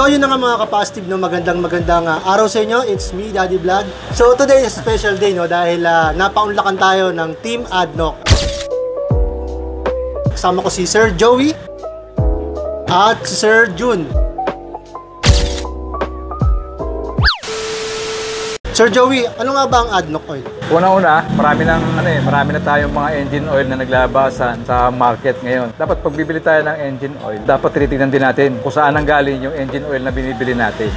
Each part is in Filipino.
So yun na nga mga kapasitive, no? Magandang araw sa inyo. It's me, Daddy Vlog. So today is a special day, no? Dahil napaunlakan tayo ng Team ADNOC. Kasama ko si Sir Joey at si Sir Jun. Sir Joey, ano nga ba ang ADNOC oil? Una-una, marami na tayong mga engine oil na naglabasan sa market ngayon. Dapat pag bibili tayo ng engine oil, dapat tinitingnan din natin kung saan ang galing yung engine oil na binibili natin.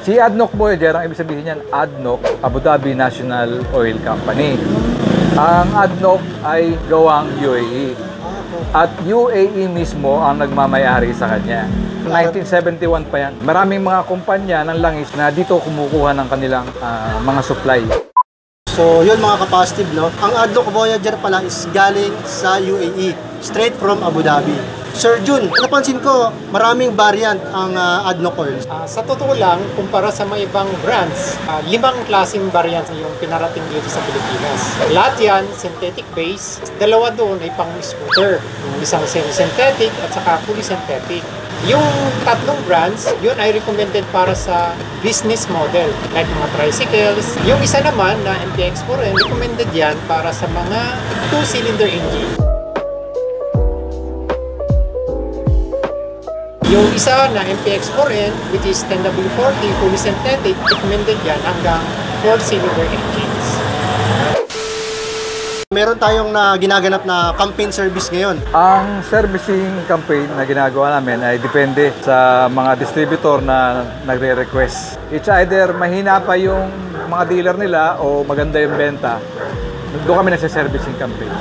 Si ADNOC Voyager, ang ibig sabihin niyan, ADNOC, Abu Dhabi National Oil Company. Ang ADNOC ay gawang UAE. At UAE mismo ang nagmamayari sa kanya. 1971 pa yan. Maraming mga kumpanya ng langis na dito kumukuha ng kanilang mga supply. So yun mga kapasitive, no? Ang ADNOC Voyager pala is galing sa UAE, straight from Abu Dhabi. Sir Jun, napansin ko maraming variant ang ADNOC oil. Sa totoo lang, kumpara sa mga ibang brands, 5 klaseng variants yung pinarating dito sa Pilipinas. Lahat yan, synthetic base. 2 doon ay pang scooter. Isang semi-synthetic at saka fully synthetic. Yung 3 brands, yun ay recommended para sa business model, like mga tricycles. Yung isa naman na MTX4N, recommended yan para sa mga 2-cylinder engine. Yung isa na MPX4N, which is 10W40, fully synthetic, recommended yan hanggang 4-cylinder engines. Meron tayong ginaganap na campaign service ngayon. Ang servicing campaign na ginagawa namin ay depende sa mga distributor na nagre-request. It's either mahina pa yung mga dealer nila o maganda yung benta. Doon kami nagsa-servicing campaign.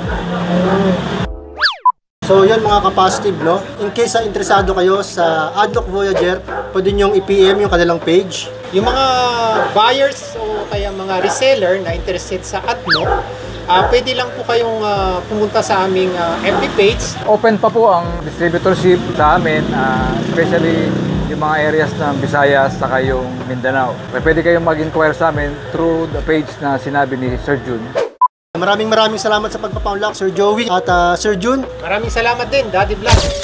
So yun mga kapasitive, no? In case interesado kayo sa ADNOC Voyager, pwede nyong i-PM yung kanilang page. Yung mga buyers o kaya mga reseller na interested sa ADNOC, pwede lang po kayong pumunta sa aming FB page. Open pa po ang distributorship sa amin, especially yung mga areas ng Visayas saka yung Mindanao. Pwede kayong mag-inquire sa amin through the page na sinabi ni Sir Jun. Maraming salamat sa pagpapaunlak, Sir Joey at Sir Jun. Maraming salamat din, Daddy Vlog.